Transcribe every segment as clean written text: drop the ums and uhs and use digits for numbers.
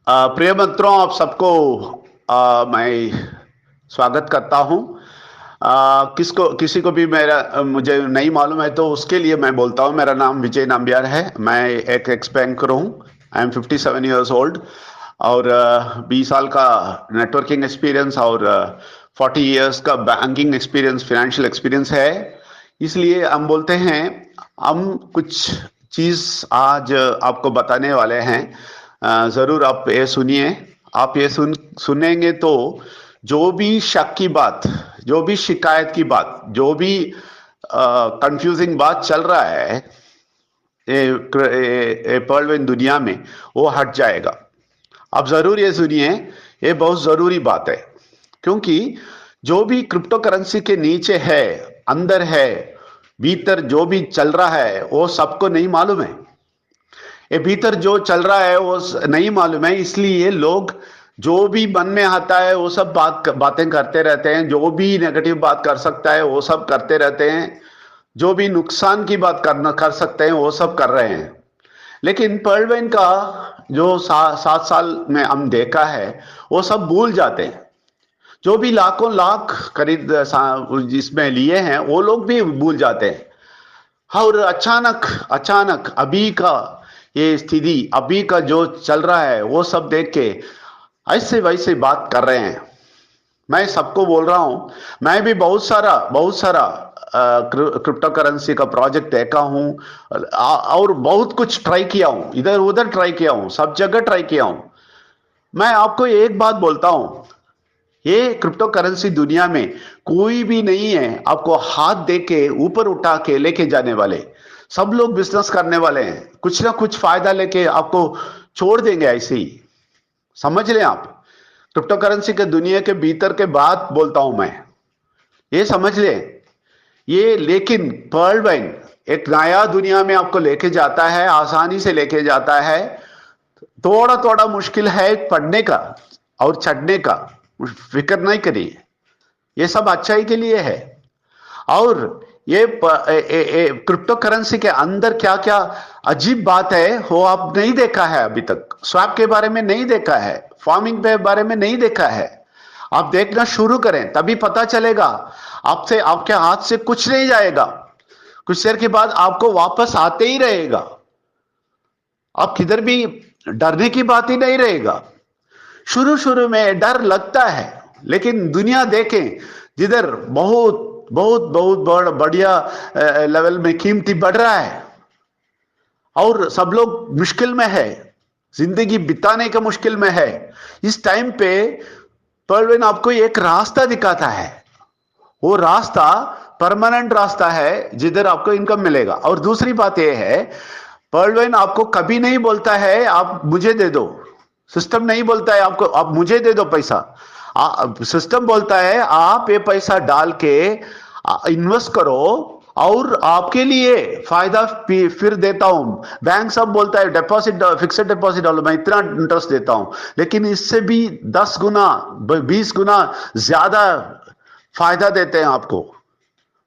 प्रिय मित्रों, आप सबको मैं स्वागत करता हूं। किसको किसी को भी मुझे नहीं मालूम है तो उसके लिए मैं बोलता हूं। मेरा नाम विजय नाम्बियार है। मैं एक एक्स बैंकर हूं। आई एम 57 ईयर्स ओल्ड और 20 साल का नेटवर्किंग एक्सपीरियंस और 40 ईयर्स का बैंकिंग एक्सपीरियंस, फाइनेंशियल एक्सपीरियंस है। इसलिए हम बोलते हैं, हम कुछ चीज आज आपको बताने वाले हैं। जरूर आप ये सुनिए। आप ये सुनेंगे तो जो भी शक की बात, जो भी शिकायत की बात, जो भी कंफ्यूजिंग बात चल रहा है ये पर्लवेन दुनिया में, वो हट जाएगा। आप जरूर ये सुनिए, ये बहुत जरूरी बात है। क्योंकि जो भी क्रिप्टो करेंसी के नीचे है, अंदर है, भीतर जो भी चल रहा है वो सबको नहीं मालूम है। ये भीतर जो चल रहा है वो नहीं मालूम है। इसलिए लोग जो भी मन में आता है वो सब बातें करते रहते हैं। जो भी नेगेटिव बात कर सकता है वो सब करते रहते हैं। जो भी नुकसान की बात कर सकते हैं वो सब कर रहे हैं। लेकिन पर्लवेन का जो 7 साल में हम देखा है वो सब भूल जाते हैं। जो भी लाखों लाख खरीद जिसमें लिए हैं वो लोग भी भूल जाते हैं। और अचानक अचानक अभी का ये स्थिति, अभी का जो चल रहा है वो सब देख के ऐसे वैसे बात कर रहे हैं। मैं सबको बोल रहा हूं, मैं भी बहुत सारा क्रिप्टो करेंसी का प्रोजेक्ट देखा हूं और बहुत कुछ ट्राई किया हूं, इधर उधर ट्राई किया हूं, सब जगह ट्राई किया हूं। मैं आपको एक बात बोलता हूं, ये क्रिप्टो करेंसी दुनिया में कोई भी नहीं है आपको हाथ दे के ऊपर उठा के लेके जाने वाले। सब लोग बिजनेस करने वाले हैं, कुछ ना कुछ फायदा लेके आपको छोड़ देंगे ऐसे ही। समझ लें आप, क्रिप्टो करेंसी के दुनिया के भीतर के बात बोलता हूं मैं, ये समझ लें। ये लेकिन पर्लवेन एक नया दुनिया में आपको लेके जाता है, आसानी से लेके जाता है। थोड़ा थोड़ा मुश्किल है पढ़ने का और चढ़ने का, फिक्र नहीं करिए, ये सब अच्छाई के लिए है। और ये क्रिप्टो करेंसी के अंदर क्या क्या अजीब बात है वो आप नहीं देखा है अभी तक। स्वैप के बारे में नहीं देखा है, फार्मिंग के बारे में नहीं देखा है। आप देखना शुरू करें तभी पता चलेगा। आपसे, आपके हाथ से कुछ नहीं जाएगा। कुछ देर के बाद आपको वापस आते ही रहेगा। आप किधर भी डरने की बात ही नहीं रहेगा। शुरू शुरू में डर लगता है, लेकिन दुनिया देखें जिधर बहुत बहुत बहुत बढ़िया लेवल में कीमती बढ़ रहा है और सब लोग मुश्किल में है, जिंदगी बिताने का मुश्किल में है। इस टाइम पे पर्लवेन आपको एक रास्ता दिखाता है। वो रास्ता परमानेंट रास्ता है जिधर आपको इनकम मिलेगा। और दूसरी बात यह है, पर्लवेन आपको कभी नहीं बोलता है आप मुझे दे दो। सिस्टम नहीं बोलता है आपको आप मुझे दे दो पैसा। सिस्टम बोलता है आप ये पैसा डाल के इन्वेस्ट करो और आपके लिए फायदा फिर देता हूं। बैंक सब बोलता है डिपॉजिट, फिक्स्ड डिपॉजिट डालो, मैं इतना इंटरेस्ट देता हूं। लेकिन इससे भी 10 गुना 20 गुना ज्यादा फायदा देते हैं आपको।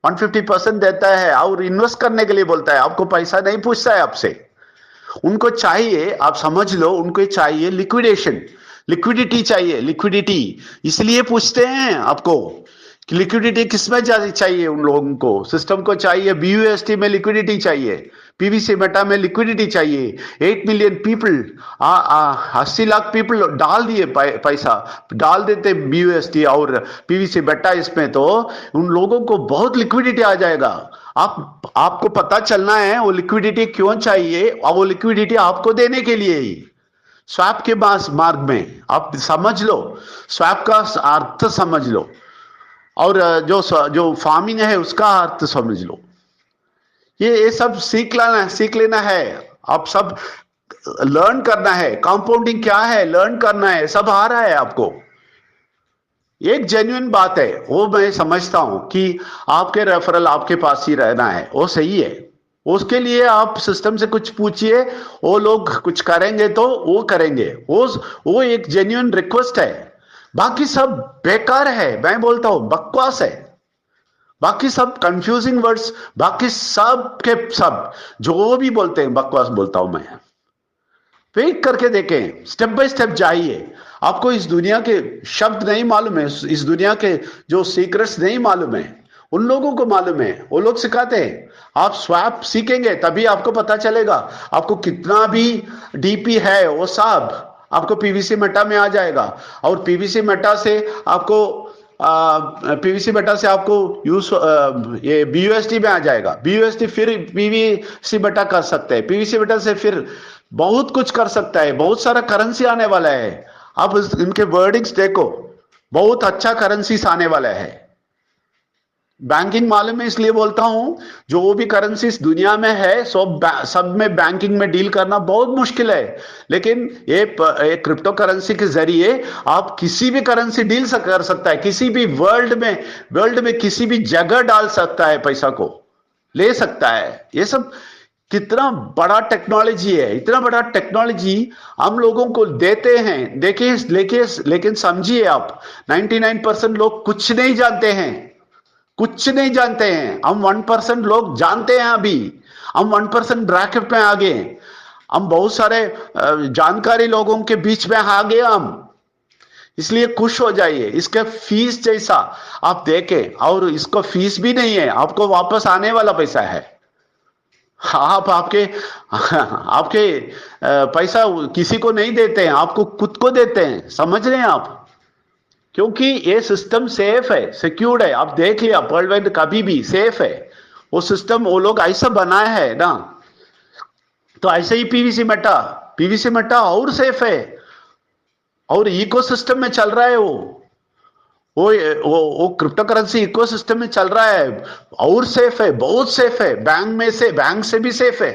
150% देता है और इन्वेस्ट करने के लिए बोलता है, आपको पैसा नहीं पूछता है आपसे। उनको चाहिए, आप समझ लो, उनको चाहिए लिक्विडेशन, लिक्विडिटी चाहिए, लिक्विडिटी। इसलिए पूछते हैं आपको कि लिक्विडिटी किसमें चाहिए। उन लोगों को, सिस्टम को चाहिए BUSD में लिक्विडिटी चाहिए, PVC मेटा में लिक्विडिटी चाहिए। 8 मिलियन पीपल, 80 लाख पीपल डाल दिए, पैसा डाल देते BUSD और PVC मेटा इसमें, तो उन लोगों को बहुत लिक्विडिटी आ जाएगा। आपको पता चलना है वो लिक्विडिटी क्यों चाहिए, और वो लिक्विडिटी आपको देने के लिए ही स्वैप के मार्ग में आप समझ लो, स्वैप का अर्थ समझ लो, और जो फार्मिंग है उसका अर्थ समझ लो। ये सब सीख लेना है। आप सब लर्न करना है। कंपाउंडिंग क्या है लर्न करना है, सब आ रहा है आपको। एक जेन्युइन बात है, वो मैं समझता हूं कि आपके रेफरल आपके पास ही रहना है, वो सही है। उसके लिए आप सिस्टम से कुछ पूछिए, वो लोग कुछ करेंगे तो वो करेंगे, वो एक जेन्युइन रिक्वेस्ट है। बाकी सब बेकार है, मैं बोलता हूं बकवास है। बाकी सब कंफ्यूजिंग वर्ड्स, बाकी सब के सब जो भी बोलते हैं बकवास बोलता हूं मैं। वेट करके देखें, स्टेप बाय स्टेप जाइए। आपको इस दुनिया के शब्द नहीं मालूम है, इस दुनिया के जो सीक्रेट्स नहीं मालूम है, उन लोगों को मालूम है, वो लोग सिखाते हैं। आप स्वैप सीखेंगे तभी आपको पता चलेगा। आपको कितना भी डीपी है वो सब आपको पीवीसी मेटा में आ जाएगा। और पीवीसी मेटा से आपको पीवीसी मेटा से आपको यूज ये बीयूएसडी में आ जाएगा। बीयूएसडी फिर पीवीसी मेटा कर सकते हैं, पीवीसी मेटा से फिर बहुत कुछ कर सकता है। बहुत सारा करेंसी आने वाला है। आप इनके वर्डिंग्स देखो, बहुत अच्छा करेंसीज आने वाला है। बैंकिंग मालूम है इसलिए बोलता हूं, जो भी करेंसीज दुनिया में है सब में बैंकिंग में डील करना बहुत मुश्किल है। लेकिन ये क्रिप्टो करेंसी के जरिए आप किसी भी करेंसी डील कर सकता है, किसी भी वर्ल्ड में किसी भी जगह डाल सकता है, पैसा को ले सकता है। ये सब कितना बड़ा टेक्नोलॉजी है, इतना बड़ा टेक्नोलॉजी हम लोगों को देते हैं। देखिए लेकिन समझिए आप, 99% लोग कुछ नहीं जानते हैं, कुछ नहीं जानते हैं। हम 1% लोग जानते हैं। अभी हम 1% ब्रैकेट में आ गए। हम बहुत सारे जानकारी लोगों के बीच में आ गए हम। इसलिए खुश हो जाइए। इसके फीस जैसा आप देखें, और इसको फीस भी नहीं है, आपको वापस आने वाला पैसा है। आप आपके पैसा किसी को नहीं देते हैं, आपको खुद को देते हैं। समझ रहे हैं आप? क्योंकि ये सिस्टम सेफ है, सिक्योर्ड है। आप देख लिया वर्ल्ड वाइड, कभी भी सेफ है वो सिस्टम। वो लोग ऐसा बनाया है ना, तो ऐसे ही पीवीसी मेटा और सेफ है, और इकोसिस्टम में चल रहा है। वो क्रिप्टो करेंसी इकोसिस्टम में चल रहा है, और सेफ है, बहुत सेफ है। बैंक से भी सेफ है।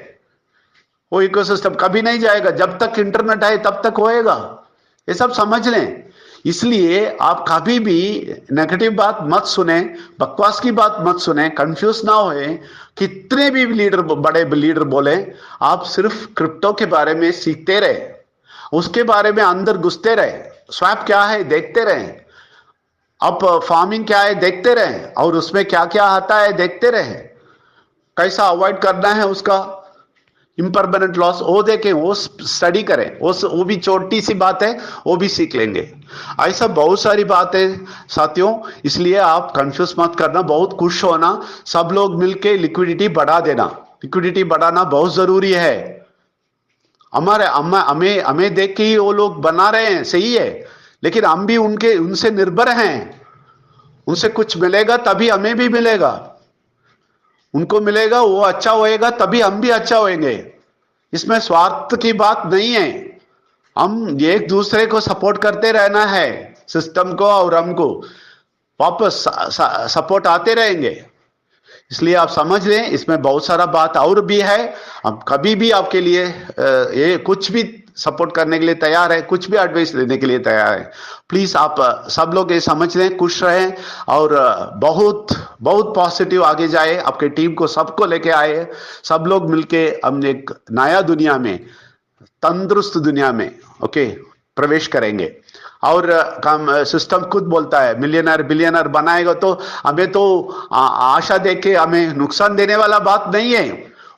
वो इकोसिस्टम कभी नहीं जाएगा, जब तक इंटरनेट है तब तक होएगा। ये सब समझ लें। इसलिए आप कभी भी नेगेटिव बात मत सुने, बकवास की बात मत सुने, कंफ्यूज ना होए। कितने भी बड़े लीडर बोले, आप सिर्फ क्रिप्टो के बारे में सीखते रहे, उसके बारे में अंदर घुसते रहे। स्वैप क्या है देखते रहे, अब फार्मिंग क्या है देखते रहे, और उसमें क्या क्या आता है देखते रहे, कैसा अवॉइड करना है उसका इम्परमानेंट लॉस, वो देखें, वो स्टडी करें। वो भी छोटी सी बात है, वो भी सीख लेंगे। ऐसा बहुत सारी बात है साथियों। इसलिए आप कंफ्यूज मत करना, बहुत खुश होना। सब लोग मिलके लिक्विडिटी बढ़ा देना। लिक्विडिटी बढ़ाना बहुत जरूरी है। हमें देख के ही वो लोग बना रहे हैं, सही है, लेकिन हम भी उनसे निर्भर हैं। उनसे कुछ मिलेगा तभी हमें भी मिलेगा। उनको मिलेगा, वो अच्छा होएगा, तभी हम भी अच्छा होएंगे। इसमें स्वार्थ की बात नहीं है। हम एक दूसरे को सपोर्ट करते रहना है, सिस्टम को, और हमको वापस सपोर्ट आते रहेंगे। इसलिए आप समझ लें, इसमें बहुत सारा बात और भी है। हम कभी भी आपके लिए ये कुछ भी सपोर्ट करने के लिए तैयार है, कुछ भी एडवाइस देने के लिए तैयार है। प्लीज आप सब लोग ये समझ लें, खुश रहें, और बहुत बहुत पॉजिटिव आगे जाए। आपके टीम को सबको लेके आए, सब लोग मिलके हम एक नया दुनिया में, तंदुरुस्त दुनिया में प्रवेश करेंगे। और काम सिस्टम खुद बोलता है, मिलियनर बिलियनर बनाएगा, तो हमें तो आशा देख के हमें नुकसान देने वाला बात नहीं है।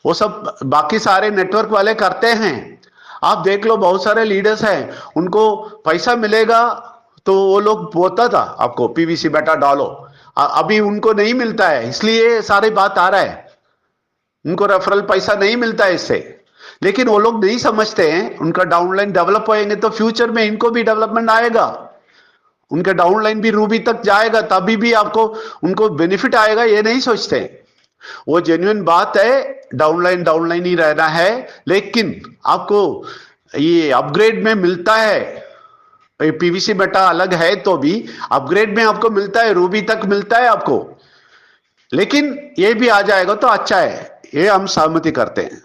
वो सब बाकी सारे नेटवर्क वाले करते हैं। आप देख लो, बहुत सारे लीडर्स हैं, उनको पैसा मिलेगा तो वो लोग बोलता था आपको पीवीसी बेटा डालो। अभी उनको नहीं मिलता है, इसलिए सारी बात आ रहा है। उनको रेफरल पैसा नहीं मिलता है इससे। लेकिन वो लोग नहीं समझते हैं, उनका डाउनलाइन डेवलप होएंगे तो फ्यूचर में इनको भी डेवलपमेंट आएगा, उनका डाउनलाइन भी रूबी तक जाएगा, तभी भी आपको उनको बेनिफिट आएगा। ये नहीं सोचते। वो जेन्युइन बात है, डाउनलाइन ही रहना है, लेकिन आपको ये अपग्रेड में मिलता है। पीवीसी बेटा अलग है तो भी अपग्रेड में आपको मिलता है, रूबी तक मिलता है आपको। लेकिन ये भी आ जाएगा तो अच्छा है, ये हम सहमति करते हैं।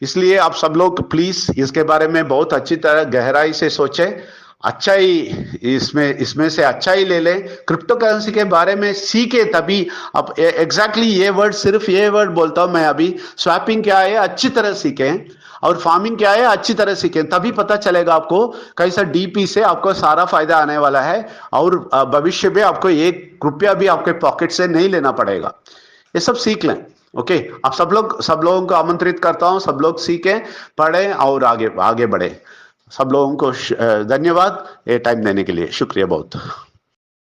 इसलिए आप सब लोग प्लीज इसके बारे में बहुत अच्छी तरह गहराई से सोचें। अच्छा ही इसमें से अच्छा ही ले लें। क्रिप्टो करेंसी के बारे में सीखे तभी। अब एग्जैक्टली सिर्फ ये वर्ड बोलता हूं मैं अभी। स्वैपिंग क्या है अच्छी तरह सीखें, और फार्मिंग क्या है अच्छी तरह सीखें, तभी पता चलेगा आपको कैसा डीपी से आपको सारा फायदा आने वाला है। और भविष्य में आपको 1 रुपया भी आपके पॉकेट से नहीं लेना पड़ेगा। ये सब सीख लें। ओके, आप सब लोगों को आमंत्रित करता हूं, सब लोग सीखें, पढ़ें और आगे आगे बढ़े। सब लोगों को धन्यवाद ये टाइम देने के लिए, शुक्रिया बहुत।